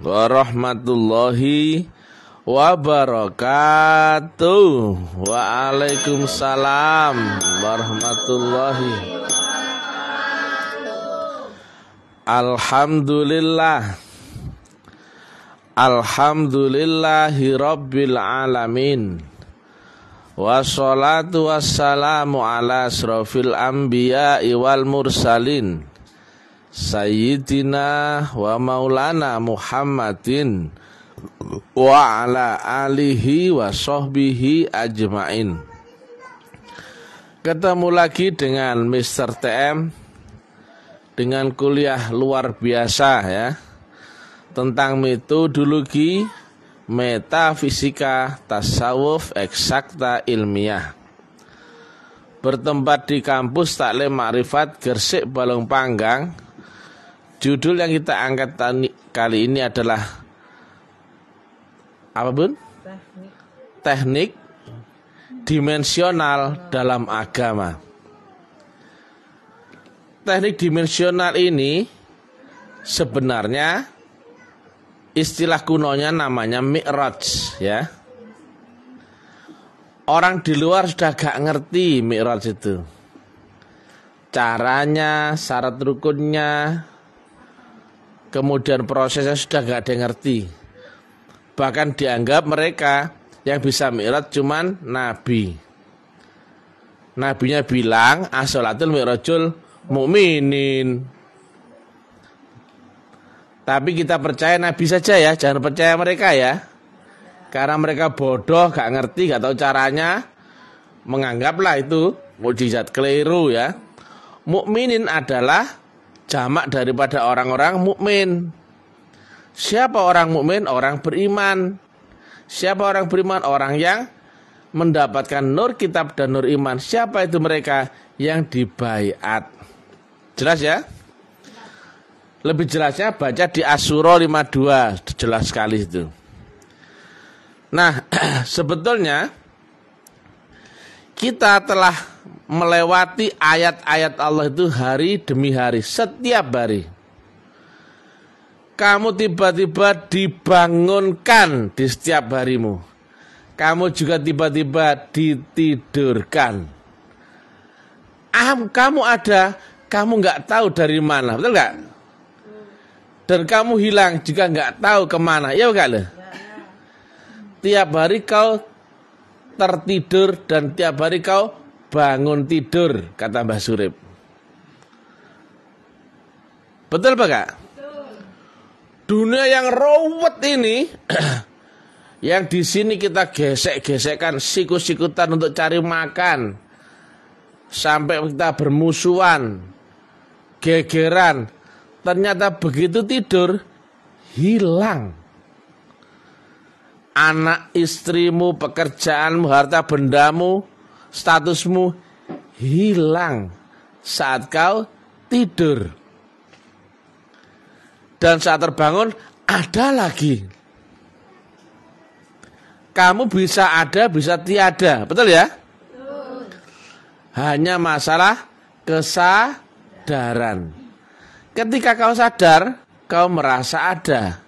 warahmatullahi wabarakatuh. Waalaikumsalam warahmatullahi. Alhamdulillah. Alhamdulillahi rabbil alamin. Wassalatu wassalamu ala asrofil anbiya'i wal mursalin Sayyidina wa maulana Muhammadin wa ala alihi wa sahbihi ajmain. Ketemu lagi dengan Mr. TM dengan kuliah luar biasa ya, tentang metodologi metafisika tasawuf eksakta ilmiah, bertempat di kampus Taklim Makrifat Gresik Balong Panggang. Judul yang kita angkat kali ini adalah apa bun? Teknik dimensional dalam agama. Teknik dimensional ini sebenarnya istilah kunonya namanya Mi'raj ya. Orang di luar sudah gak ngerti Mi'raj itu, caranya, syarat rukunnya, kemudian prosesnya sudah gak ada yang ngerti. Bahkan dianggap mereka yang bisa Mi'raj cuman Nabi. Nabinya bilang as-sholatul mi'rajul mu'minin. Tapi kita percaya Nabi saja ya, jangan percaya mereka ya. Karena mereka bodoh, gak ngerti, gak tahu caranya, menganggaplah itu mukjizat, keliru ya. Mukminin adalah jamak daripada orang-orang mukmin. Siapa orang mukmin? Orang beriman. Siapa orang beriman? Orang yang mendapatkan nur kitab dan nur iman. Siapa itu mereka? Yang dibaiat. Jelas ya? Lebih jelasnya baca di Asyura 52, jelas sekali itu. Nah, sebetulnya kita telah melewati ayat-ayat Allah itu hari demi hari, setiap hari. Kamu tiba-tiba dibangunkan di setiap harimu. Kamu juga tiba-tiba ditidurkan. Kamu ada, kamu nggak tahu dari mana, betul nggak? Dan kamu hilang juga nggak tahu kemana, ya enggak loh? Tiap hari kau tertidur dan tiap hari kau bangun tidur, kata Mbah Surip. Betul apa enggak? Dunia yang ruwet ini, yang di sini kita gesek-gesekkan, sikut-sikutan untuk cari makan, sampai kita bermusuhan, gegeran. Ternyata begitu tidur, hilang. Anak istrimu, pekerjaanmu, harta bendamu, statusmu hilang saat kau tidur. Dan saat terbangun ada lagi. Kamu bisa ada, bisa tiada, betul ya? Hanya masalah kesadaran. Ketika kau sadar, kau merasa ada.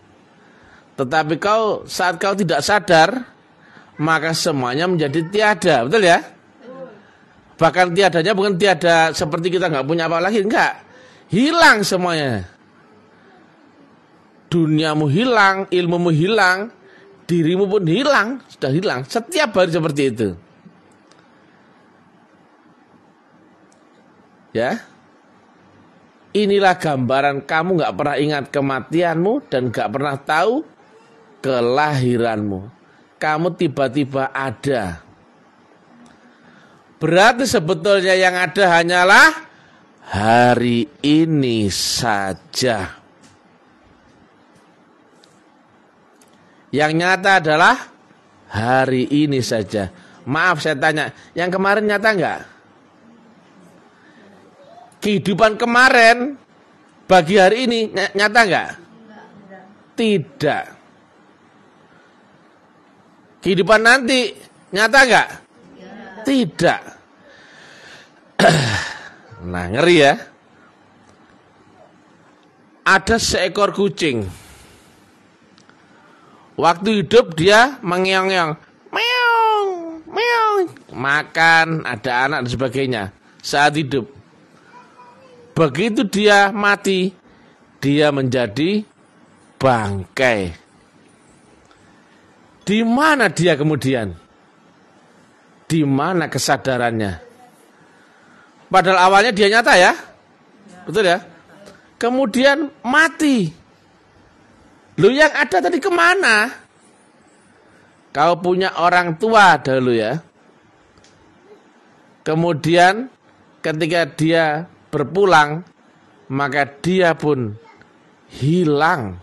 Tetapi saat kau tidak sadar, maka semuanya menjadi tiada, betul ya? Bahkan tiadanya bukan tiada seperti kita nggak punya apa lagi, enggak. Hilang semuanya. Duniamu hilang, ilmumu hilang, dirimu pun hilang, sudah hilang. Setiap hari seperti itu. Ya. Inilah gambaran kamu nggak pernah ingat kematianmu dan nggak pernah tahu kelahiranmu. Kamu tiba-tiba ada. Berarti sebetulnya yang ada hanyalah hari ini saja. Yang nyata adalah hari ini saja. Maaf saya tanya, yang kemarin nyata enggak? Kehidupan kemarin bagi hari ini nyata enggak? Tidak. Kehidupan nanti nyata enggak? Tidak. Nah, ngeri ya. Ada seekor kucing. Waktu hidup dia mengeong-ngeong, meong, meong, makan, ada anak dan sebagainya saat hidup. Begitu dia mati, dia menjadi bangkai. Di mana dia kemudian? Di mana kesadarannya? Padahal awalnya dia nyata ya, betul ya. Kemudian mati. Lu yang ada tadi kemana? Kau punya orang tua dulu ya. Kemudian ketika dia berpulang, maka dia pun hilang.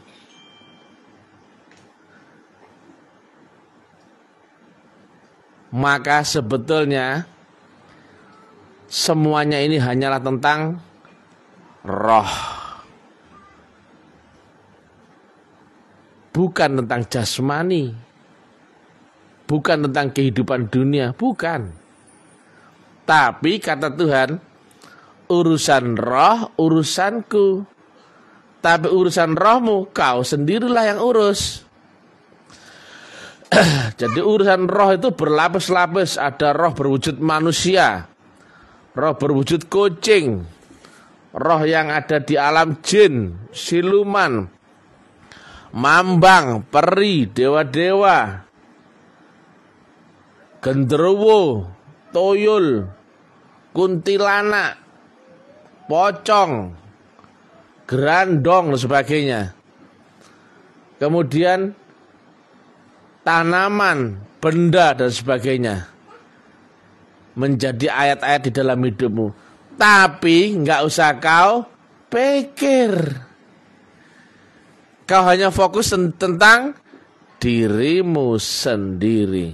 Maka sebetulnya semuanya ini hanyalah tentang roh. Bukan tentang jasmani, bukan tentang kehidupan dunia, bukan. Tapi kata Tuhan, urusan roh, urusanku. Tapi urusan rohmu, kau sendirilah yang urus. Jadi urusan roh itu berlapis-lapis. Ada roh berwujud manusia, roh berwujud kucing, roh yang ada di alam jin, siluman, mambang, peri, dewa-dewa, genderuwo, toyol, kuntilanak, pocong, gerandong dan sebagainya. Kemudian tanaman, benda dan sebagainya. Menjadi ayat-ayat di dalam hidupmu. Tapi nggak usah kau pikir. Kau hanya fokus tentang dirimu sendiri.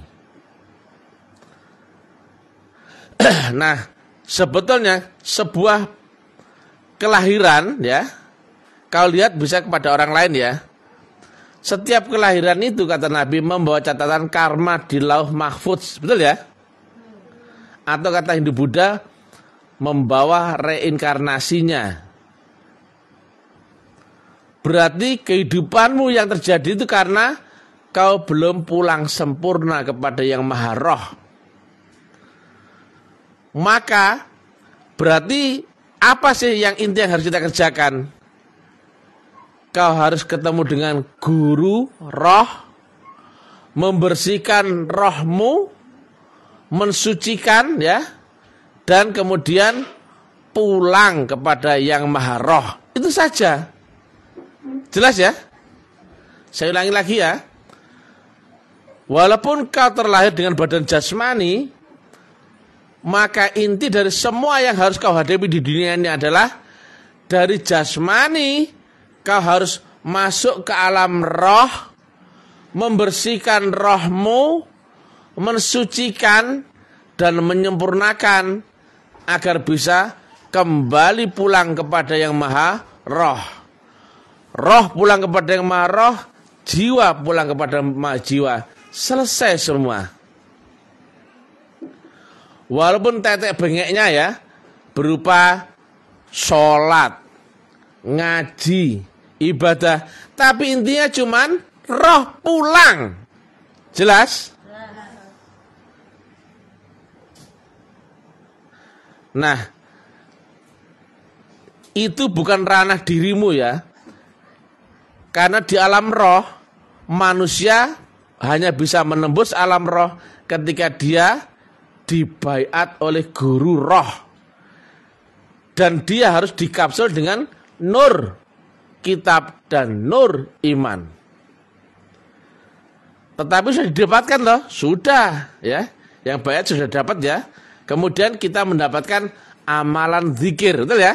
Nah, sebetulnya sebuah kelahiran ya, kau lihat bisa kepada orang lain ya. Setiap kelahiran itu kata Nabi membawa catatan karma di lauh mahfudz, betul ya? Atau kata Hindu Buddha membawa reinkarnasinya. Berarti kehidupanmu yang terjadi itu karena kau belum pulang sempurna kepada yang maha roh. Maka berarti apa sih yang inti yang harus kita kerjakan? Kau harus ketemu dengan guru roh, membersihkan rohmu, mensucikan ya, dan kemudian pulang kepada yang maha roh. Itu saja. Jelas ya? Saya ulangi lagi ya. Walaupun kau terlahir dengan badan jasmani, maka inti dari semua yang harus kau hadapi di dunia ini adalah dari jasmani kau harus masuk ke alam roh, membersihkan rohmu, mensucikan dan menyempurnakan agar bisa kembali pulang kepada yang maha roh. Roh pulang kepada yang maha roh, jiwa pulang kepada maha jiwa. Selesai semua. Walaupun tetek bengeknya ya, berupa sholat, ngaji, ibadah, tapi intinya cuman roh pulang. Jelas? Nah, itu bukan ranah dirimu ya. Karena di alam roh, manusia hanya bisa menembus alam roh ketika dia dibaiat oleh guru roh. Dan dia harus dikapsul dengan nur kitab dan nur iman. Tetapi sudah didapatkan loh, sudah ya. Yang baiat sudah dapat ya. Kemudian kita mendapatkan amalan zikir, betul ya?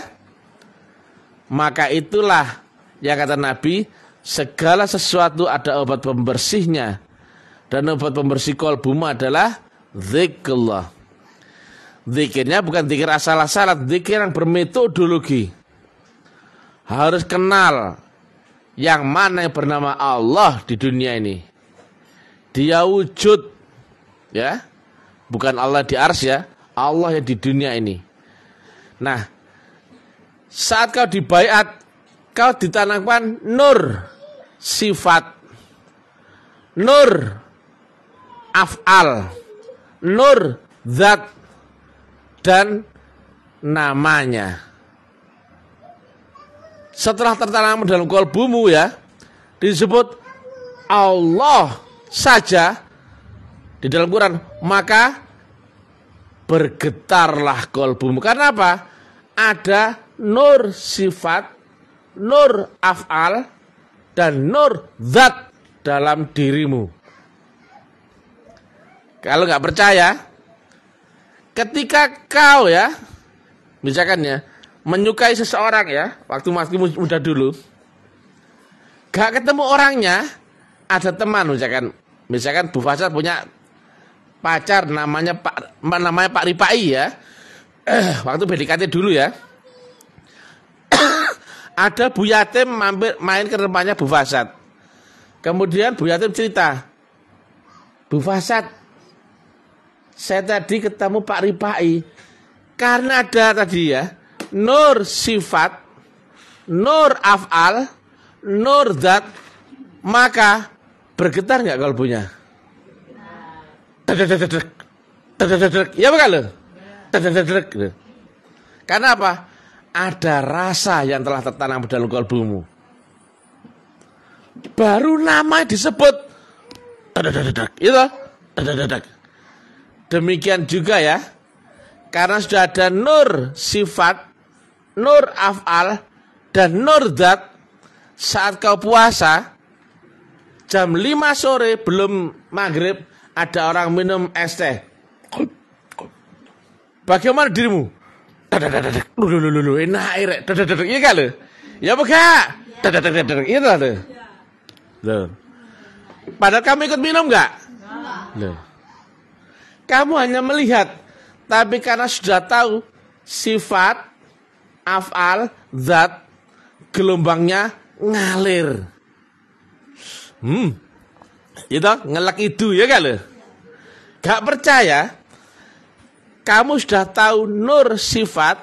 Maka itulah yang kata Nabi, segala sesuatu ada obat pembersihnya. Dan obat pembersih kolbumu adalah zikrullah. Zikirnya bukan zikir asal-asalan, zikir yang bermetodologi. Harus kenal yang mana yang bernama Allah di dunia ini. Dia wujud, ya, bukan Allah di ars ya, Allah yang di dunia ini. Nah, saat kau dibaiat, kau ditanamkan nur, sifat. nur af'al, nur zat, dan namanya. Setelah tertanam dalam kolbumu ya, disebut Allah saja di dalam Quran, maka bergetarlah kolbumu. Karena apa? Ada nur sifat, nur af'al, dan nur zat dalam dirimu. Kalau nggak percaya, ketika kau ya, misalkan ya, menyukai seseorang ya, waktu masih muda dulu, gak ketemu orangnya, ada teman misalkan Bu Fasad punya pacar namanya Pak Ripai ya, waktu PDKT dulu ya, ada Bu Yatim main ke rumahnya Bu Fasad, kemudian Bu Yatim cerita, Bu Fasad, saya tadi ketemu Pak Ripai, karena ada tadi ya, nur sifat, nur af'al, nur zat, maka bergetar nggak kalbunya? Ya bukan loh? Karena apa? Ada rasa yang telah tertanam dalam kalbumu. Baru nama disebut. Itu. Demikian juga ya. Karena sudah ada nur sifat, nur af'al, dan nur zat. Saat kau puasa, jam 5 sore belum maghrib, ada orang minum es teh. Bagaimana dirimu? Enak air. Iya kan lo? Ya bukan? Itu loh. Padahal kamu ikut minum nggak? Loh. Kamu hanya melihat, tapi karena sudah tahu sifat, af'al, zat, gelombangnya ngalir. Itu ngelak itu ya kan? Gak percaya? Kamu sudah tahu nur sifat,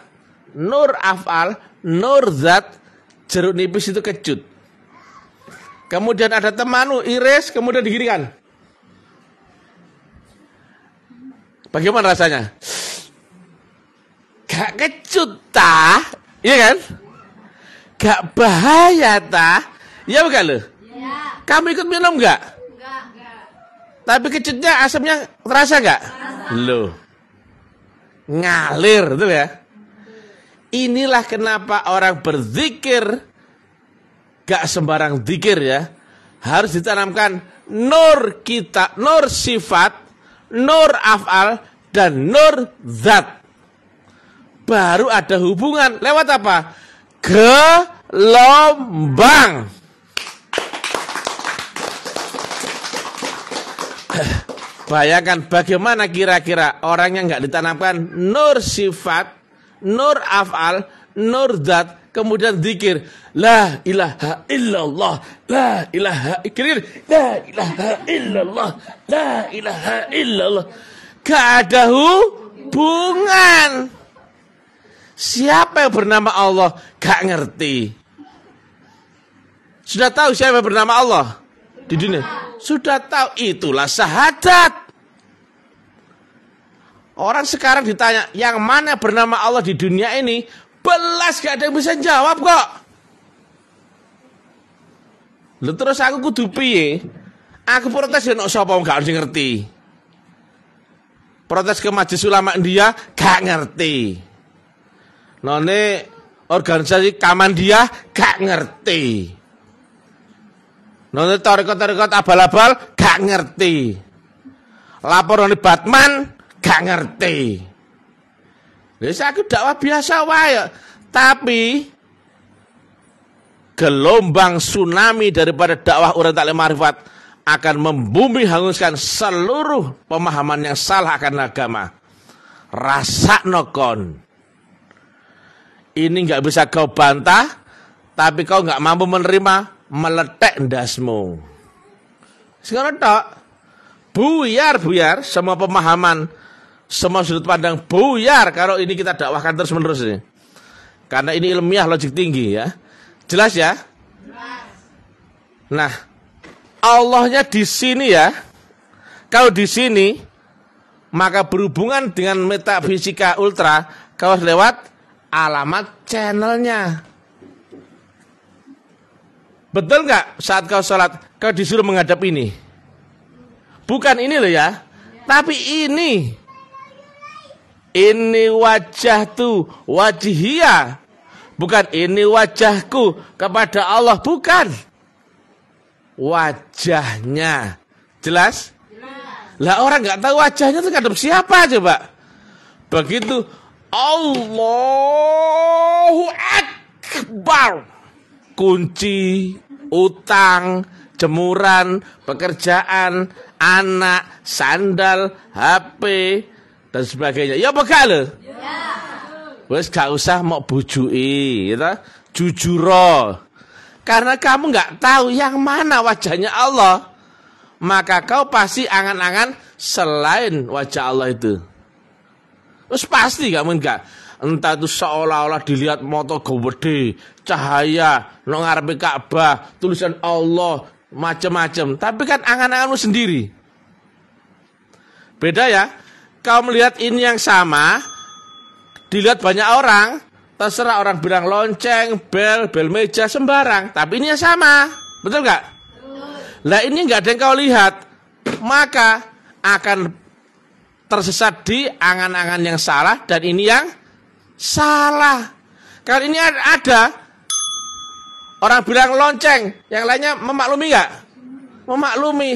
nur af'al, nur zat, jeruk nipis itu kecut. Kemudian ada temanmu iris, kemudian digiringkan. Bagaimana rasanya? Gak kecut tah, iya kan? Gak bahaya tah, iya bukan lo? Ya. Kamu ikut minum gak? Enggak. Tapi kecutnya, asamnya terasa gak? Loh, ngalir, betul ya? Inilah kenapa orang berzikir gak sembarang zikir ya. Harus ditanamkan nur kita, nur sifat, nur af'al, dan nur zat. Baru ada hubungan lewat apa? Gelombang. Bayangkan bagaimana kira-kira orang yang nggak ditanamkan nur sifat, nur af'al, nur zat, kemudian zikir la ilaha illallah, la ilaha illallah, la ilaha illallah. Gak ada hubungan. Siapa yang bernama Allah? Gak ngerti. Sudah tahu siapa yang bernama Allah di dunia? Sudah tahu, itulah syahadat. Orang sekarang ditanya, yang mana bernama Allah di dunia ini? Belas gak ada yang bisa jawab kok. Lalu terus aku kudu piye? Aku protes ya, sapa gak harus ngerti. Protes ke Majelis Ulama India, gak ngerti. None organisasi Kamandia, gak ngerti. None tarekat-tarekat abal-abal, gak ngerti. Laporan Batman, gak ngerti. Biasa aku dakwah biasa wae, tapi gelombang tsunami daripada dakwah orang taklim ma'rifat akan membumi hanguskan seluruh pemahaman yang salah akan agama. Rasakno kon. Ini nggak bisa kau bantah, tapi kau nggak mampu menerima, meletek ndasmu. Sekarang tak buyar semua pemahaman. Semua sudut pandang buyar kalau ini kita dakwahkan terus menerus ini. Karena ini ilmiah logik tinggi ya. Jelas ya? Jelas. Nah, Allahnya di sini ya. Kalau di sini, maka berhubungan dengan metafisika ultra, kau harus lewat alamat channelnya. Betul nggak saat kau sholat, kau disuruh menghadap ini? Bukan ini loh ya, tapi ini. Ini wajah tuh, wajihia. Bukan ini wajahku kepada Allah, bukan. Wajahnya. Jelas? Lah orang nggak tahu wajahnya itu ngadep siapa coba? Begitu Allahu Akbar. Kunci, utang, jemuran, pekerjaan, anak, sandal, HP dan sebagainya. Ya apa lho? Wes gak usah mau bujui, gitu. Jujuro. Karena kamu nggak tahu yang mana wajahnya Allah, maka kau pasti angan-angan selain wajah Allah itu. Terus pasti gak mungkin gak. Entah itu seolah-olah dilihat moto gede, cahaya, no ngarepe Ka'bah, tulisan Allah, macam-macam. Tapi kan angan-anganmu sendiri. Beda ya. Kau melihat ini yang sama, dilihat banyak orang, terserah orang bilang lonceng, bel meja, sembarang. Tapi ini yang sama. Betul gak? Lah ini nggak ada yang kau lihat, maka akan tersesat di angan-angan yang salah dan ini yang salah. Kalau ini ada orang bilang lonceng, yang lainnya memaklumi nggak? Memaklumi.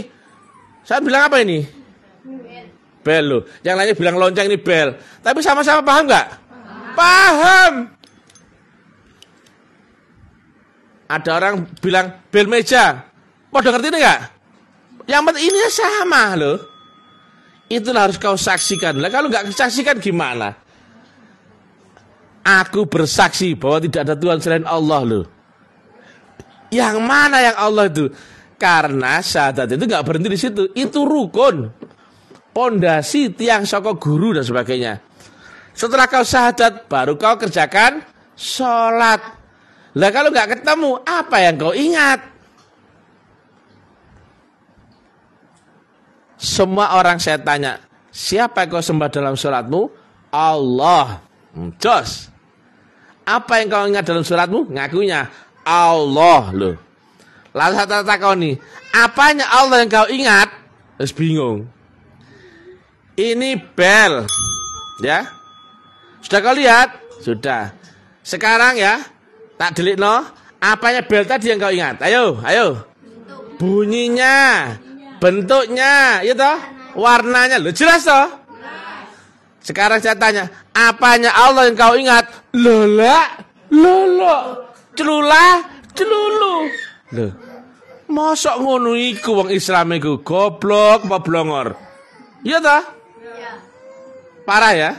Saya bilang apa ini? Bel loh. Yang lainnya bilang lonceng ini bel. Tapi sama-sama paham nggak? Paham. Ada orang bilang bel meja. Mau ngerti enggak? Yang penting ini sama loh. Itulah harus kau saksikan. Lah kalau enggak saksikan gimana? Aku bersaksi bahwa tidak ada Tuhan selain Allah loh. Yang mana yang Allah itu? Karena syahadat itu enggak berhenti di situ. Itu rukun, pondasi tiang saka guru dan sebagainya. Setelah kau syahadat, baru kau kerjakan sholat. Lah kalau enggak ketemu, apa yang kau ingat? Semua orang saya tanya, siapa yang kau sembah dalam sholatmu? Allah. Jos. Apa yang kau ingat dalam sholatmu? Ngakunya Allah loh. Lalu saya takoni, apanya Allah yang kau ingat? Terus bingung. Ini bel, ya. Sudah kau lihat? Sudah. Sekarang ya, tak delik no. Apanya bel tadi yang kau ingat? Ayo. Bunyinya. Bentuknya, ya toh? Warnanya, lo jelas toh? Sekarang saya tanya, apanya Allah yang kau ingat? Lola, celulu. Loh, mosok ngono iku wong Islam iku goblok apa blongor? Iya toh? Parah ya?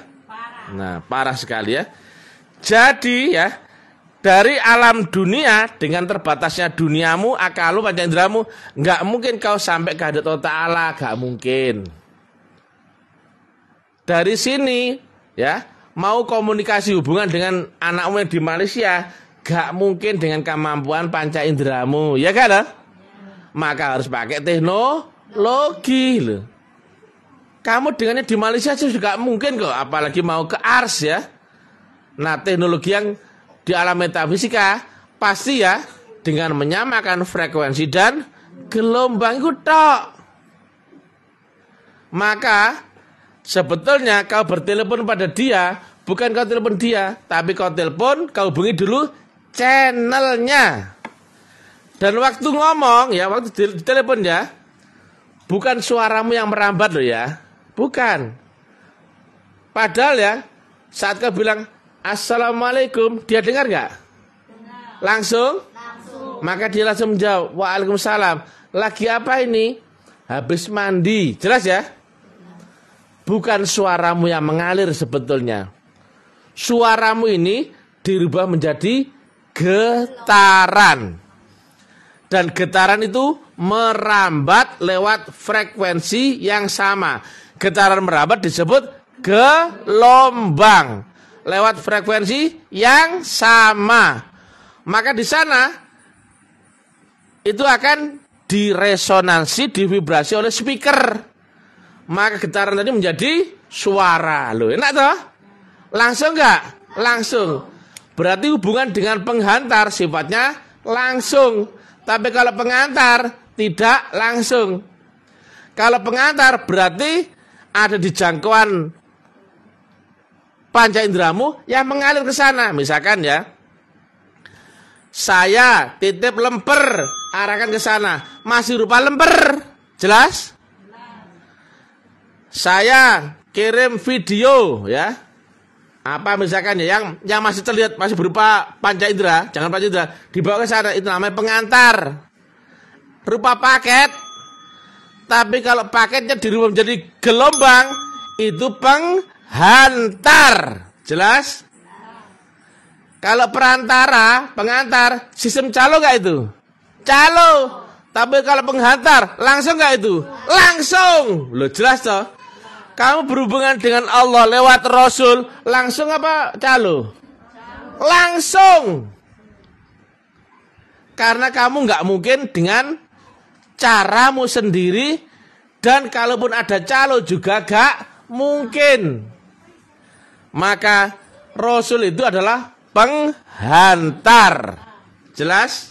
Nah, parah sekali ya. Jadi ya, dari alam dunia dengan terbatasnya duniamu, akalmu, panca inderamu, nggak mungkin kau sampai ke hadirat Allah Ta'ala, nggak mungkin. Dari sini, ya, mau komunikasi hubungan dengan anakmu yang di Malaysia, nggak mungkin dengan kemampuan panca inderamu, ya kan? Maka harus pakai teknologi loh. Kamu dengannya di Malaysia sih juga mungkin kok, apalagi mau ke Ars ya. Nah, teknologi yang di alam metafisika pasti ya dengan menyamakan frekuensi dan gelombang itu tok. Maka sebetulnya kau bertelepon pada dia, bukan kau telepon dia, tapi kau telepon, kau hubungi dulu channelnya. Dan waktu ngomong ya, waktu ditelepon ya, bukan suaramu yang merambat loh ya, bukan. Padahal ya, saat kau bilang Assalamualaikum, dia dengar nggak? Langsung? Maka dia langsung menjawab, Waalaikumsalam. Lagi apa ini? Habis mandi. Jelas ya? Bukan suaramu yang mengalir sebetulnya. Suaramu ini dirubah menjadi getaran. Dan getaran itu merambat lewat frekuensi yang sama. Getaran merambat disebut gelombang. Lewat frekuensi yang sama. Maka di sana itu akan diresonansi, divibrasi oleh speaker. Maka getaran tadi menjadi suara. Loh, enak toh? Langsung enggak? Langsung. Berarti hubungan dengan penghantar sifatnya langsung. Tapi kalau pengantar tidak langsung. Kalau pengantar berarti ada di jangkauan panca inderamu yang mengalir ke sana. Misalkan ya, saya titip lemper, arahkan ke sana, masih rupa lemper. Jelas? Saya kirim video ya. Apa misalkan ya yang masih terlihat masih berupa panca indera, jangan panca indera, dibawa ke sana, itu namanya pengantar. Rupa paket. Tapi kalau paketnya dirubah menjadi gelombang, itu penghantar. Jelas? Kalau perantara, pengantar, sistem calo nggak itu? Calo. Tapi kalau penghantar, langsung nggak itu? Langsung. Loh, jelas toh? Kamu berhubungan dengan Allah lewat Rasul, langsung apa calo? Langsung. Karena kamu nggak mungkin dengan caramu sendiri, dan kalaupun ada calo juga gak mungkin. Maka Rasul itu adalah penghantar. Jelas?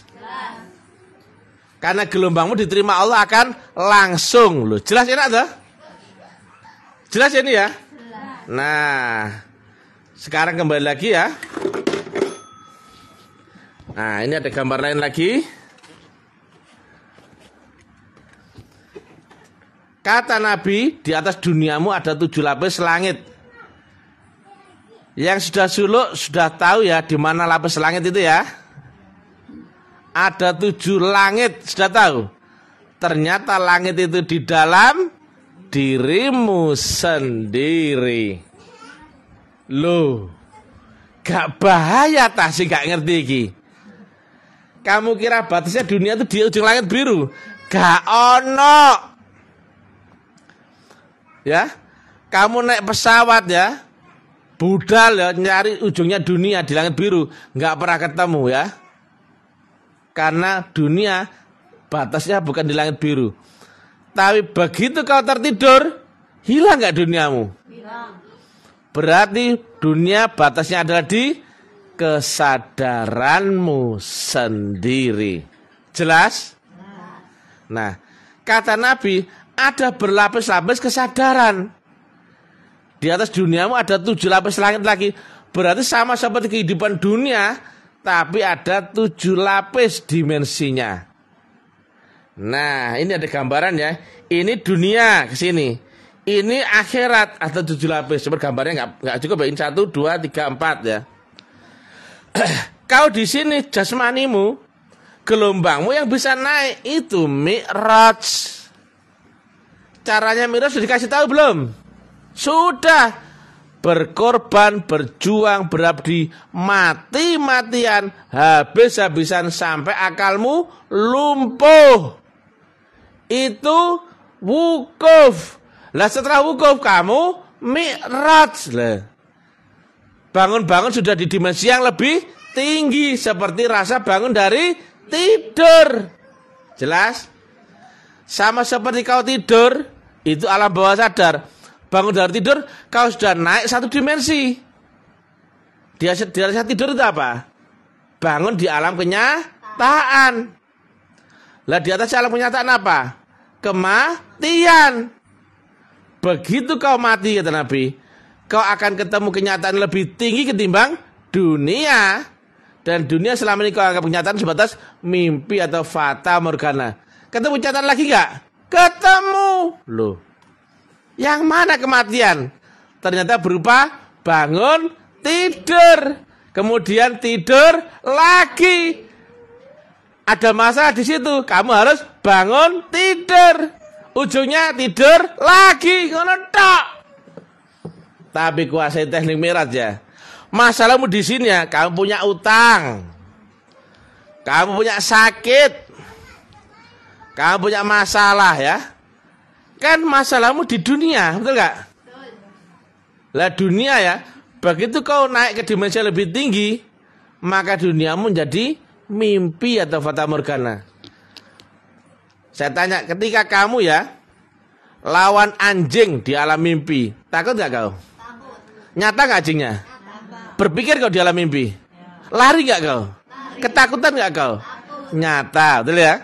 Karena gelombangmu diterima Allah akan langsung. Loh, jelas enak tuh? Jelas ini ya? Nah, sekarang kembali lagi ya. Nah, ini ada gambar lain lagi. Kata Nabi, di atas duniamu ada 7 lapis langit. Yang sudah suluk sudah tahu ya di mana lapis langit itu ya. Ada 7 langit, sudah tahu. Ternyata langit itu di dalam dirimu sendiri. Loh, gak bahaya tak sih, gak ngerti iki. Kamu kira batasnya dunia itu di ujung langit biru? Gak ono. Ya, kamu naik pesawat ya, budal ya, nyari ujungnya dunia di langit biru, nggak pernah ketemu ya, karena dunia batasnya bukan di langit biru. Tapi begitu kau tertidur, hilang nggak duniamu? Hilang. Berarti dunia batasnya adalah di kesadaranmu sendiri. Jelas? Nah, kata Nabi, ada berlapis-lapis kesadaran. Di atas duniamu ada 7 lapis langit lagi. Berarti sama seperti kehidupan dunia, tapi ada 7 lapis dimensinya. Nah, ini ada gambaran ya. Ini dunia ke sini. Ini akhirat ada 7 lapis. Coba gambarnya nggak cukup ya. 1, 2, 3, 4 ya. Kau di sini jasmanimu, gelombangmu yang bisa naik itu mi'raj. Caranya mi'raj sudah dikasih tahu belum? Sudah. Berkorban, berjuang, berabdi, mati-matian, habis-habisan sampai akalmu lumpuh. Itu wukuf. Lah setelah wukuf kamu mi'raj. Lah, bangun-bangun sudah di dimensi yang lebih tinggi, seperti rasa bangun dari tidur. Jelas? Sama seperti kau tidur, itu alam bawah sadar. Bangun dari tidur, kau sudah naik 1 dimensi. Di atas tidur itu apa? Bangun di alam kenyataan. Lah di atas alam kenyataan apa? Kematian. Begitu kau mati, kata Nabi, kau akan ketemu kenyataan lebih tinggi ketimbang dunia. Dan dunia selama ini kau anggap kenyataan sebatas mimpi atau fata morgana. Ketemu kenyataan lagi gak? Ketemu. Loh, yang mana kematian? Ternyata berupa bangun, tidur, kemudian tidur lagi. Ada masalah di situ. Kamu harus bangun, tidur, ujungnya tidur lagi. Ngono tok. Tapi kuasai teknik mi'raj ya. Masalahmu di sini ya, kamu punya utang, kamu punya sakit, kamu punya masalah ya. Kan masalahmu di dunia, betul gak? Lah dunia ya, begitu kau naik ke dimensi yang lebih tinggi, maka duniamu menjadi mimpi atau fata morgana. Saya tanya, ketika kamu ya lawan anjing di alam mimpi, takut nggak kau? Takut. Nyata nggak anjingnya? Takut. Berpikir kau di alam mimpi? Lari nggak kau? Ketakutan nggak kau? Nyata, betul ya?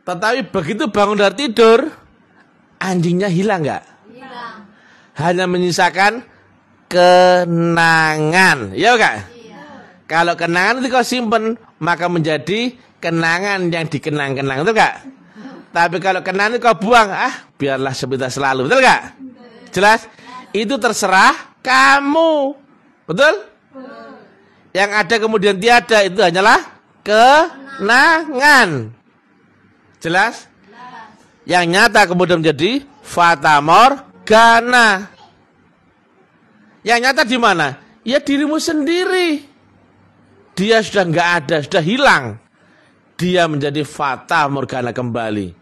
Tetapi begitu bangun dari tidur, anjingnya hilang nggak? Hilang. Hanya menyisakan kenangan, ya kak? Iya. Kalau kenangan itu kau simpen, maka menjadi kenangan yang dikenang-kenang, betul kak? Tapi kalau kenangan itu kau buang, biarlah sepintas selalu, betul kak? Jelas? Itu terserah kamu, betul? Yang ada kemudian tiada itu hanyalah kenangan. Jelas? Yang nyata kemudian menjadi fata morgana. Yang nyata di mana? Ya dirimu sendiri. Dia sudah nggak ada, sudah hilang. Dia menjadi fata morgana kembali.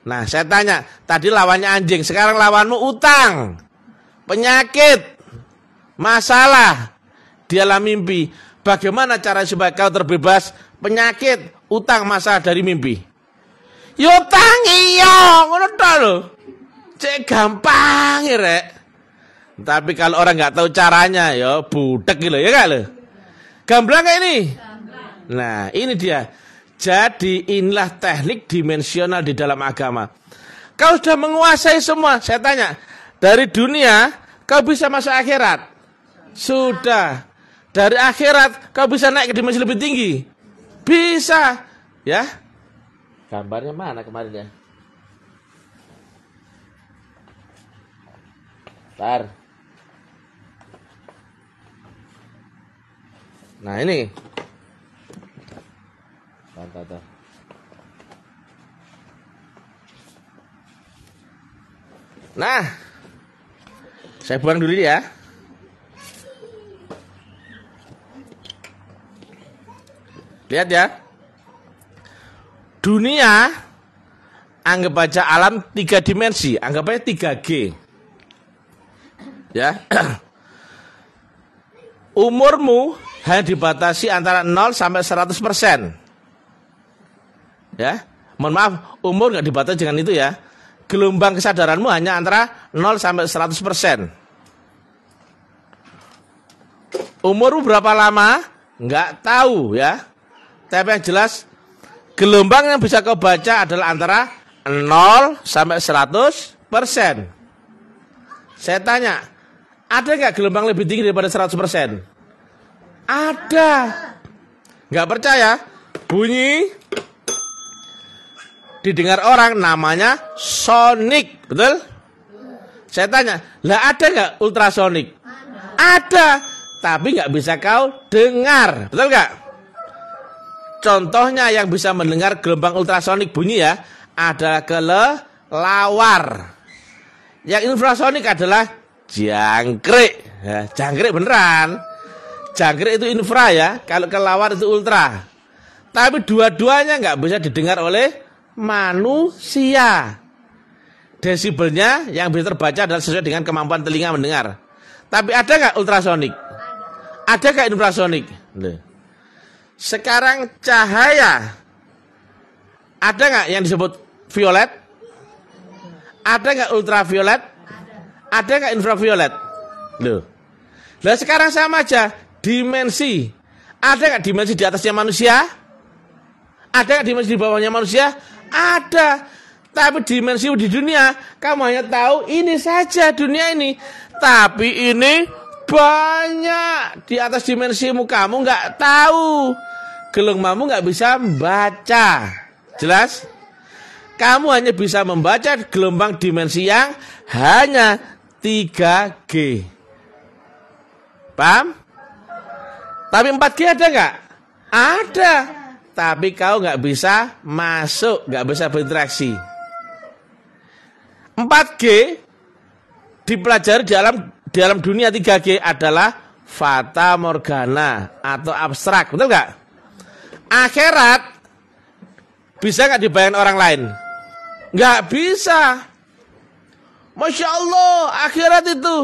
Nah, saya tanya, tadi lawannya anjing, sekarang lawanmu utang, penyakit, masalah di alam mimpi. Bagaimana cara supaya kau terbebas penyakit, utang, masalah dari mimpi? Yo tangi yo, ngono ta lho. Cek gampang rek. Tapi kalau orang nggak tahu caranya, yo budek gitu ya gak lho. Gamblang kayak ini. Nah, ini dia. Jadi inilah teknik dimensional di dalam agama. Kau sudah menguasai semua. Saya tanya, dari dunia kau bisa masuk akhirat? Sudah. Dari akhirat kau bisa naik ke dimensi lebih tinggi? Bisa. Ya. Gambarnya mana kemarin ya? Bentar. Nah ini. Bentar. Nah. Saya buang dulu ya. Lihat ya. Dunia, anggap aja alam 3 dimensi, anggap aja 3G. Ya. Umurmu hanya dibatasi antara 0 sampai 100%. Ya. Mohon maaf, umur nggak dibatasi dengan itu ya. Gelombang kesadaranmu hanya antara 0 sampai 100%. Umurmu berapa lama? Nggak tahu ya. Tapi yang jelas gelombang yang bisa kau baca adalah antara 0 sampai 100%. Saya tanya, ada nggak gelombang lebih tinggi daripada 100%? Ada. Nggak percaya? Bunyi didengar orang namanya sonik, betul? Saya tanya, lah ada nggak ultrasonik? Ada, tapi nggak bisa kau dengar, betul nggak? Contohnya yang bisa mendengar gelombang ultrasonik bunyi ya, adalah kelelawar. Yang infrasonik adalah jangkrik. Ya, jangkrik beneran. Jangkrik itu infra ya, kalau kelelawar itu ultra. Tapi dua-duanya nggak bisa didengar oleh manusia. Desibelnya yang bisa terbaca adalah sesuai dengan kemampuan telinga mendengar. Tapi ada nggak ultrasonik? Ada nggak infrasonik? Sekarang cahaya, ada nggak yang disebut violet? Ada nggak ultraviolet? Ada nggak infraviolet? Loh. Nah sekarang sama aja, dimensi. Ada nggak dimensi di atasnya manusia? Ada nggak dimensi di bawahnya manusia? Ada. Tapi dimensi di dunia, kamu hanya tahu ini saja dunia ini. Tapi ini banyak di atas dimensimu, kamu nggak tahu. Gelombangmu nggak bisa membaca. Jelas? Kamu hanya bisa membaca gelombang dimensi yang hanya 3G. Paham? Tapi 4G ada nggak? Ada. Tapi kau nggak bisa masuk, nggak bisa berinteraksi. 4G dipelajari di alam dunia 3G adalah fata morgana atau abstrak, betul nggak? Akhirat bisa nggak dibayangkan orang lain? Nggak bisa. Masya Allah, akhirat itu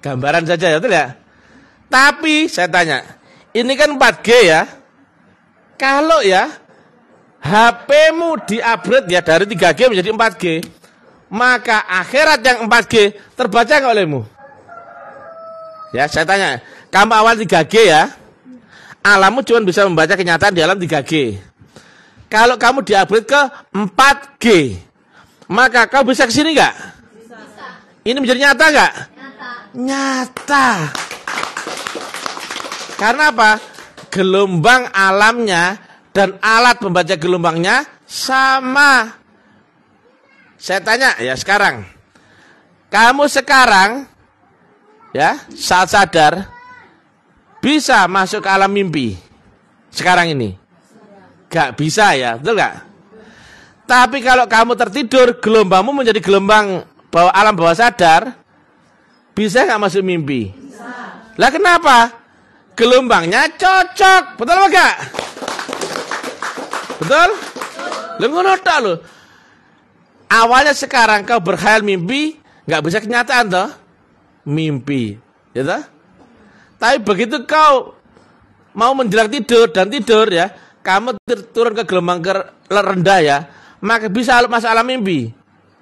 gambaran saja ya, betul ya? Tapi saya tanya, ini kan 4G ya. Kalau ya HP-mu di-upgrade ya dari 3G menjadi 4G, maka akhirat yang 4G terbaca nggak olehmu? Ya, saya tanya, kamu awal 3G ya, alammu cuma bisa membaca kenyataan di alam 3G. Kalau kamu di-upgrade ke 4G, maka kamu bisa ke sini nggak? Bisa. Ini menjadi nyata nggak? Nyata. Karena apa? Gelombang alamnya dan alat membaca gelombangnya sama. Saya tanya ya sekarang. Kamu sekarang ya saat sadar bisa masuk ke alam mimpi sekarang ini? Gak bisa ya, betul gak? Tapi kalau kamu tertidur, gelombangmu menjadi gelombang alam bawah sadar, bisa gak masuk mimpi? Bisa. Lah kenapa? Gelombangnya cocok, betul apa gak? Betul? Lu ngono tok lho. Awalnya sekarang kau berkhayal mimpi, nggak bisa kenyataan toh? Mimpi, ya toh? Tapi begitu kau mau menjelang tidur dan tidur ya, kamu turun ke gelombang rendah ya, maka bisa masuk alam mimpi.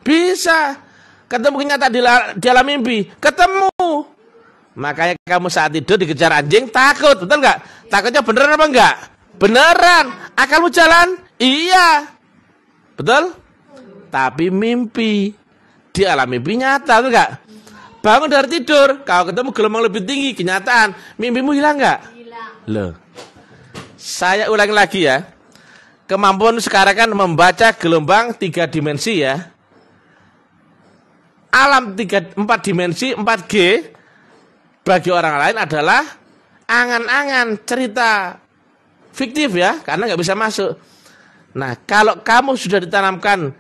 Bisa. Ketemu kenyataan di alam mimpi, ketemu. Makanya kamu saat tidur dikejar anjing takut, betul nggak? Takutnya beneran apa enggak? Beneran, akalmu jalan? Iya. Betul? Tapi mimpi. Di alam mimpi nyata, betul enggak? Bangun dari tidur, kau ketemu gelombang lebih tinggi, kenyataan. Mimpimu hilang enggak? Hilang. Loh. Saya ulangi lagi ya. Kemampuan sekarang kan membaca gelombang 3 dimensi ya. Alam 4 dimensi, 4G, bagi orang lain adalah angan-angan, cerita fiktif ya, karena nggak bisa masuk. Nah, kalau kamu sudah ditanamkan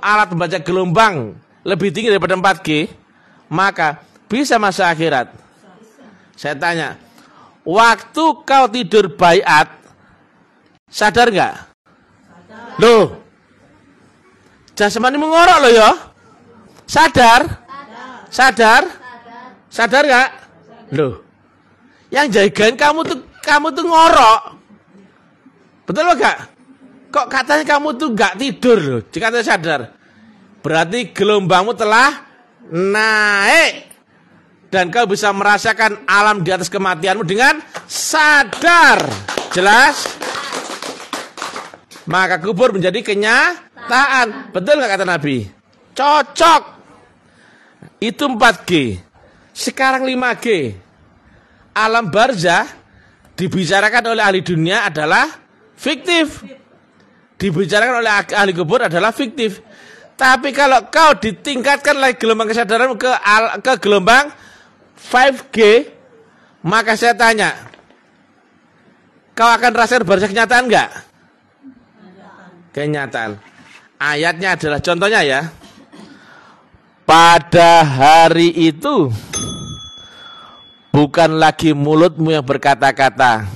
alat membaca gelombang lebih tinggi daripada 4G, maka bisa masuk akhirat. Saya tanya, waktu kau tidur baiat, sadar nggak? Loh, jasmani mengorok loh ya. Sadar? Sadar nggak? Loh, yang jagain kamu tuh ngorok. Betul enggak? Kok katanya kamu tuh enggak tidur loh, jika anda sadar. Berarti gelombangmu telah naik. Dan kau bisa merasakan alam di atas kematianmu dengan sadar. Jelas? Maka kubur menjadi kenyataan. Betul enggak kata Nabi? Cocok. Itu 4G. Sekarang 5G. Alam barzah dibicarakan oleh ahli dunia adalah fiktif. Dibicarakan oleh ahli kubur adalah fiktif. Tapi kalau kau ditingkatkan lagi gelombang kesadaran ke gelombang 5G, maka saya tanya, kau akan rasakan barzah kenyataan enggak? Kenyataan. Ayatnya adalah contohnya ya. Pada hari itu bukan lagi mulutmu yang berkata-kata,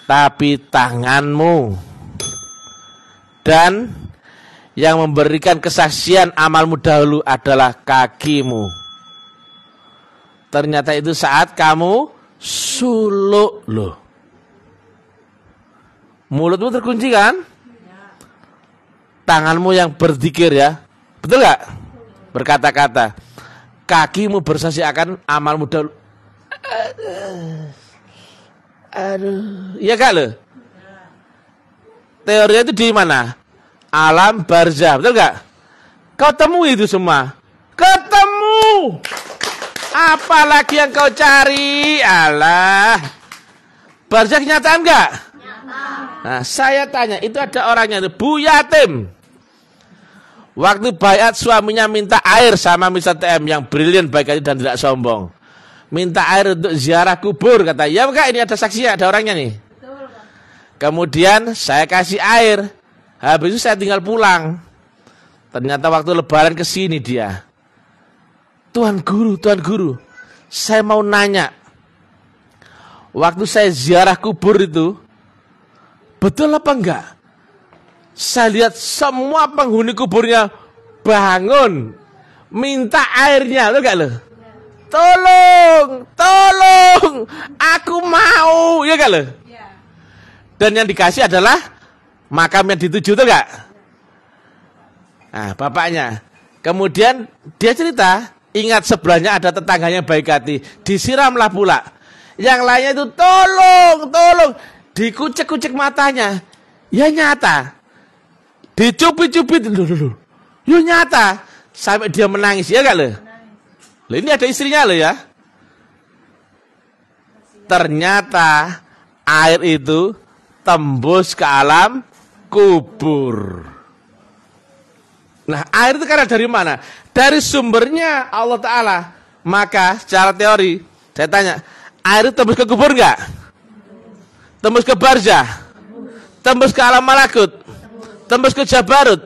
tapi tanganmu. Dan yang memberikan kesaksian amalmu dahulu adalah kakimu. Ternyata itu saat kamu suluk loh. Mulutmu terkunci kan? Tanganmu yang berzikir ya. Betul gak? Berkata-kata. Kakimu bersaksi akan amalmu dahulu. Aduh, iya gak lo? Teorinya itu di mana? Alam barzah, betul gak? Kau temui itu semua. Ketemu. Apalagi yang kau cari? Alah. Barzah kenyataan gak? Nah, saya tanya, itu ada orangnya itu Bu Yatim. Waktu baiat suaminya minta air sama Mr. TM yang brilian, baik hati dan tidak sombong. Minta air untuk ziarah kubur, kata. Ya enggak, ini ada saksinya, ada orangnya nih. Kemudian saya kasih air. Habis itu saya tinggal pulang. Ternyata waktu lebaran ke sini dia. Tuan guru, saya mau nanya. Waktu saya ziarah kubur itu, betul apa enggak? Saya lihat semua penghuni kuburnya bangun, minta airnya, lo enggak lo? Tolong, aku mau, ya enggak lo? Dan yang dikasih adalah makam yang dituju tuh enggak? Nah, bapaknya. Kemudian dia cerita, ingat sebelahnya ada tetangganya baik hati, disiramlah pula. Yang lainnya itu tolong, dikucek-kucek matanya. Ya nyata. Dicubit-cubit dulu. Ya nyata. Sampai dia menangis, ya enggak loh? Loh, ini ada istrinya loh ya. Ternyata air itu tembus ke alam kubur. Nah, air itu karena dari mana? Dari sumbernya Allah Ta'ala. Maka secara teori, saya tanya, air itu tembus ke kubur enggak? Tembus ke barzah? Tembus ke alam malakut? Tembus ke jabarut?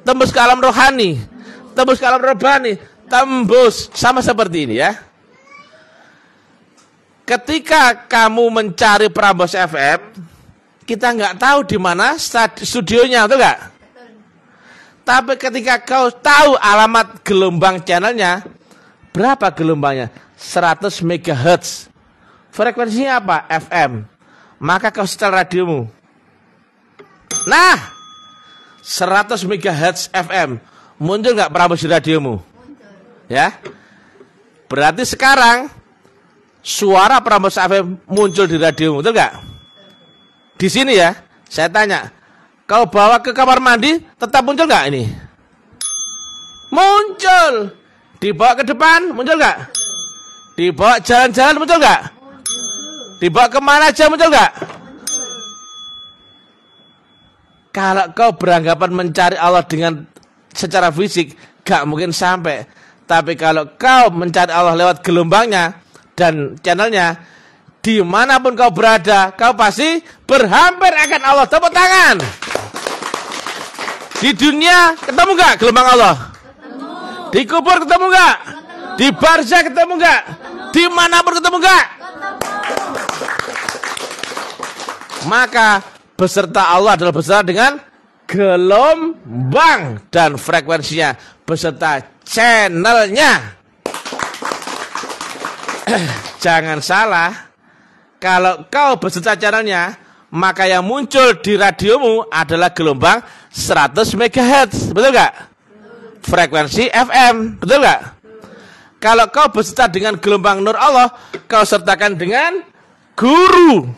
Tembus ke alam rohani? Tembus ke alam robbani? Tembus. Sama seperti ini ya. Ketika kamu mencari Prambors FM, kita nggak tahu di mana studionya, betul nggak? Tapi ketika kau tahu alamat gelombang channelnya, berapa gelombangnya? 100 MHz. Frekuensinya apa? FM. Maka kau setel radiomu. Nah, 100 MHz FM. Muncul nggak Prambors di radiomu? Ya. Berarti sekarang suara Prambors FM muncul di radiomu, betul nggak? Di sini ya, saya tanya, kau bawa ke kamar mandi, tetap muncul nggak ini? Muncul. Dibawa ke depan, muncul nggak? Dibawa jalan-jalan, muncul nggak? Dibawa kemana aja, muncul nggak? Kalau kau beranggapan mencari Allah dengan secara fisik, gak mungkin sampai. Tapi kalau kau mencari Allah lewat gelombangnya dan channelnya, dimanapun kau berada, kau pasti berhampir akan Allah. Tepuk tangan. Di dunia ketemu gak gelombang Allah? Ketemu. Di kubur ketemu gak? Ketemu. Di barzah ketemu gak? Ketemu. Dimanapun ketemu gak? Ketemu. Maka beserta Allah adalah beserta dengan gelombang dan frekuensinya, beserta channelnya. Jangan salah, kalau kau beserta channelnya, maka yang muncul di radiomu adalah gelombang 100 MHz, betul gak? Frekuensi FM, betul gak? Kalau kau beserta dengan gelombang nur Allah, kau sertakan dengan guru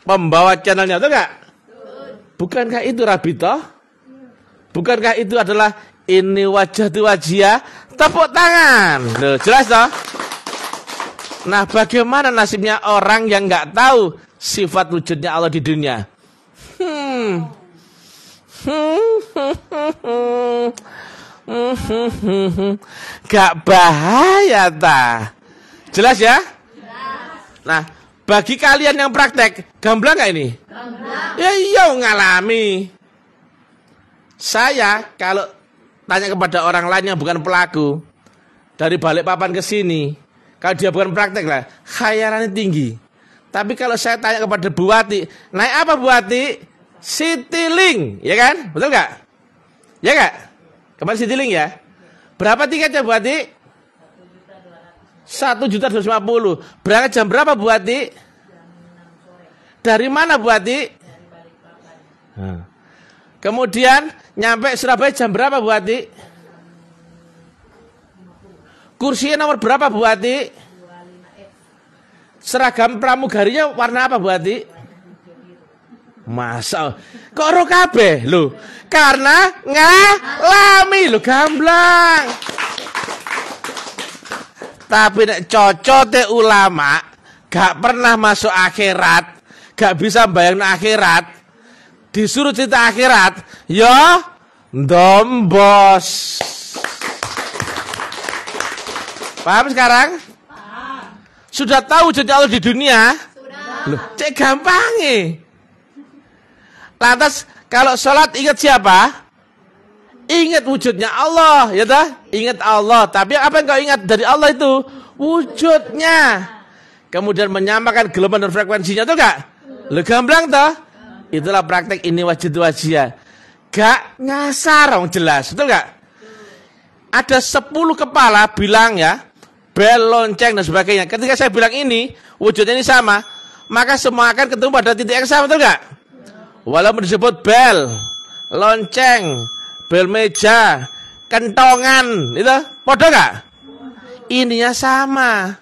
pembawa channelnya, betul gak? Bukankah itu Rabito? Bukankah itu adalah ini wajah tu wajah? Tepuk tangan. Loh, jelas toh? Nah, bagaimana nasibnya orang yang nggak tahu sifat wujudnya Allah di dunia? Gak bahaya ta? Jelas ya? Nah, bagi kalian yang praktek, gamblang gak ini? Gamblang. Ya iya ngalami. Saya kalau tanya kepada orang lain yang bukan pelaku, dari Balikpapan ke sini, kalau dia bukan praktek lah, khayalannya tinggi. Tapi kalau saya tanya kepada Bu Wati, naik apa Bu Wati? Citylink, ya kan? Betul gak? Ya gak? Kemarin Citylink ya? Berapa tiketnya Bu Wati? 1.250.000. Berangkat jam berapa Bu Wati? Dari mana Bu Wati? Kemudian nyampe Surabaya jam berapa Bu Wati? Kursinya nomor berapa Bu Wati? Seragam pramugarinya warna apa Bu Wati? Masa kok ro kabeh lho? Karena ngalami lho, gamblang. Tapi nek cocote ulama gak pernah masuk akhirat, gak bisa bayangin akhirat, disuruh cerita akhirat, ya ndombos. Paham sekarang? Sudah tahu wujud Allah di dunia? Sudah. Loh, cek gampang nih. Lantas kalau sholat ingat siapa? Ingat wujudnya Allah, ya dah? Ingat Allah. Tapi apa yang kau ingat dari Allah itu? Wujudnya. Kemudian menyamakan gelombang dan frekuensinya, tuh gak? Lu gamblang toh? Itulah praktek ini wajib. Gak ngasar, jelas, betul gak? Ada 10 kepala bilang ya, bel, lonceng dan sebagainya. Ketika saya bilang ini, wujudnya ini sama, maka semua akan ketemu pada titik yang sama, betul nggak? Walaupun disebut bel, lonceng, bel meja, kentongan, itu podo nggak? Ininya sama.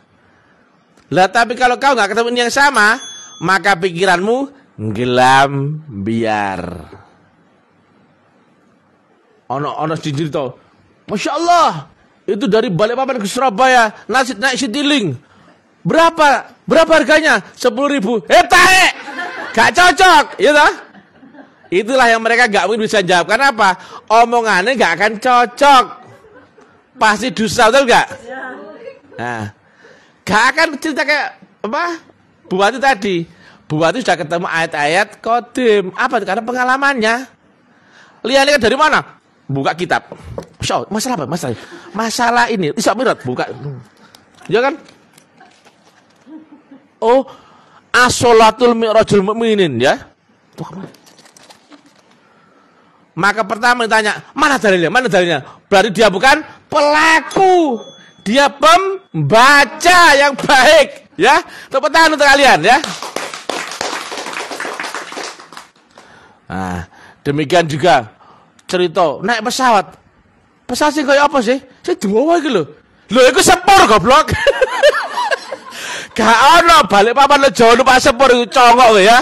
Lah tapi kalau kau nggak ketemu ini yang sama, maka pikiranmu gelam biar. Ono cerita, Masya Allah, itu dari Balikpapan ke Surabaya, naik Citylink. Berapa harganya? 10.000. Tae, gak cocok, ya toh? Itulah yang mereka gak mungkin bisa jawab. Kenapa? Omongannya gak akan cocok. Pasti dusta, betul gak? Nah, gak akan cerita kayak apa? Buati tadi. Buati sudah ketemu ayat-ayat kodim. Apa? Karena pengalamannya. Lihat dari mana? Buka kitab. Masalah apa? Masalah ini. Isra Mi'raj. Buka. Ya kan? Oh, as-sholatul mi'rajul mu'minin, ya. Maka pertama ditanya, mana dalilnya? Berarti dia bukan pelaku. Dia pembaca yang baik, ya. Tepuk tangan untuk kalian, ya. Nah, demikian juga cerita naik pesawat. Pesawat sih kayak apa sih? Saya dibawa iki lho. Lho iku sepur goblok. Gak ono Balikpapan lo jauh Pak sepur itu congok ya.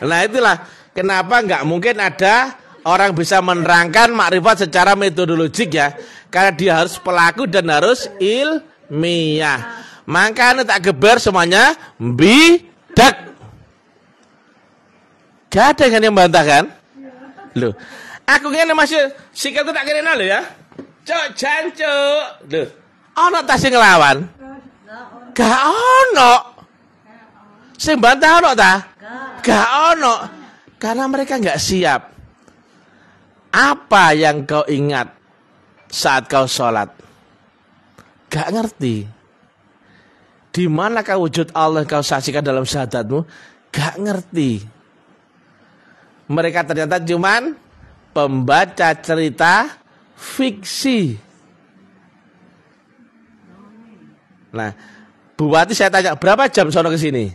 Nah itulah kenapa nggak mungkin ada orang bisa menerangkan makrifat secara metodologik ya. Karena dia harus pelaku dan harus ilmiah. Makanya tak geber semuanya bidak. Gak ada yang bantah kan? Loh, aku ngene masih sikil itu tak kira lo ya. Cok jancuk. Loh, ono tasing ngelawan. Gak ono. Sing bantah ono ta? Gak ono. Karena mereka gak siap. Apa yang kau ingat saat kau sholat? Gak ngerti. Di mana kau wujud Allah kau saksikan dalam syahadatmu? Gak ngerti. Mereka ternyata cuman pembaca cerita fiksi. Nah, Buati saya tanya, berapa jam sono ke sini?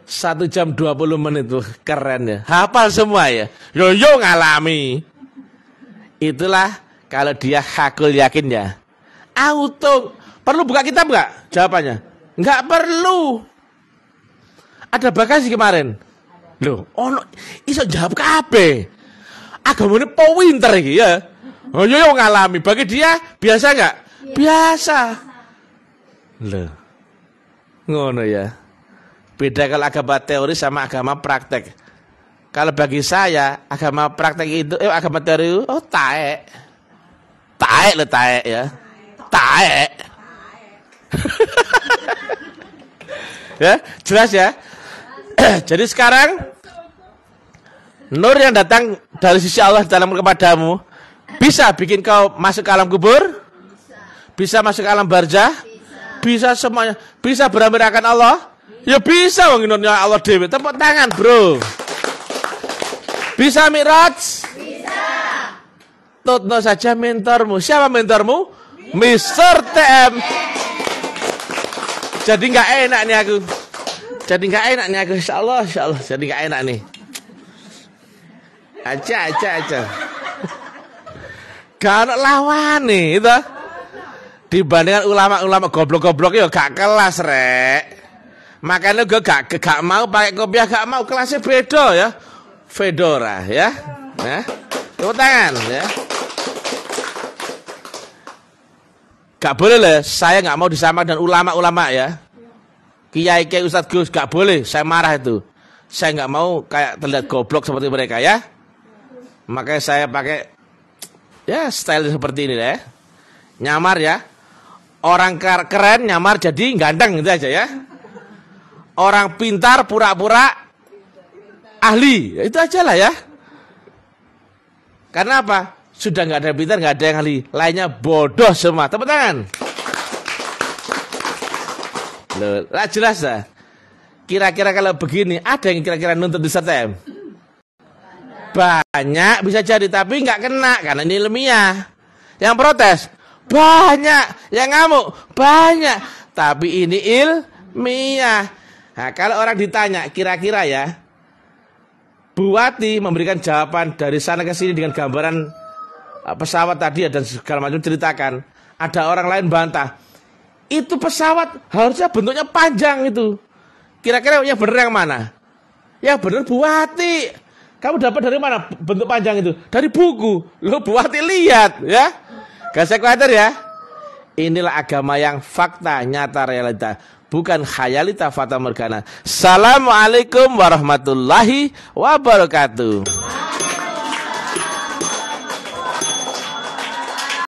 1 jam 20 menit tuh, keren ya. Hafal semua ya. Yo ngalami. Itulah kalau dia hakul yakin ya. Auto. Perlu buka kitab enggak? Jawabannya, enggak perlu. Ada bagasi kemarin. Loh, iso jawab kabeh. Agamane pinter iki ya. Oh yo ngalami. Bagi dia biasa enggak? Biasa. Loh. Ngono ya. Beda kalau agama teori sama agama praktek. Kalau bagi saya agama praktek itu agama teori itu taek. Taek ya. Taek. Ya, jelas ya. Jadi sekarang nur yang datang dari sisi Allah dalam kepadamu bisa bikin kau masuk ke alam kubur? Bisa masuk ke alam barzah? Bisa semuanya. Bisa berambil-ambilkan Allah? Ya bisa wong nurnya Allah dewe. Tepuk tangan, Bro. Bisa Mi'raj? Bisa. Tutno saja mentormu. Siapa mentormu? Mr. TM. Jadi enggak enak nih aku. Insyaallah. Jadi enggak enak nih. Aja. Gak ada lawan nih itu. Dibandingkan ulama-ulama goblok-goblok ya gak kelas rek. Makanya gue gak mau pakai kopiah, gak mau, kelasnya beda ya. Fedora ya. Tepuk tangan ya. Gak boleh lah, saya gak mau disamakan dengan ulama-ulama ya. Kiai Ustadz Gus gak boleh, saya marah itu. Saya gak mau kayak terlihat goblok seperti mereka ya. Makanya saya pakai ya style seperti ini ya. Nyamar ya. Orang keren nyamar jadi ganteng gitu aja ya. Orang pintar pura-pura ahli, ya, itu aja lah ya. Karena apa? Sudah nggak ada pintar, nggak ada yang ahli, lainnya bodoh semua. Tepuk tangan. Loh, lah jelas lah. Kira-kira kalau begini, ada yang kira-kira nuntut di STM? Banyak bisa jadi, tapi nggak kena karena ini ilmiah. Yang protes banyak, yang ngamuk banyak, tapi ini ilmiah. Mia. Nah, kalau orang ditanya, kira-kira ya, Buati memberikan jawaban dari sana ke sini dengan gambaran pesawat tadi dan segala macam ceritakan. Ada orang lain bantah, itu pesawat harusnya bentuknya panjang itu. Kira-kira yang benar yang mana? Yang benar Buati. Kamu dapat dari mana bentuk panjang itu? Dari buku. Lo Buati lihat ya. Gak usah khawatir ya. Inilah agama yang fakta, nyata, realita. Bukan khayalita fata morgana. Assalamualaikum warahmatullahi wabarakatuh.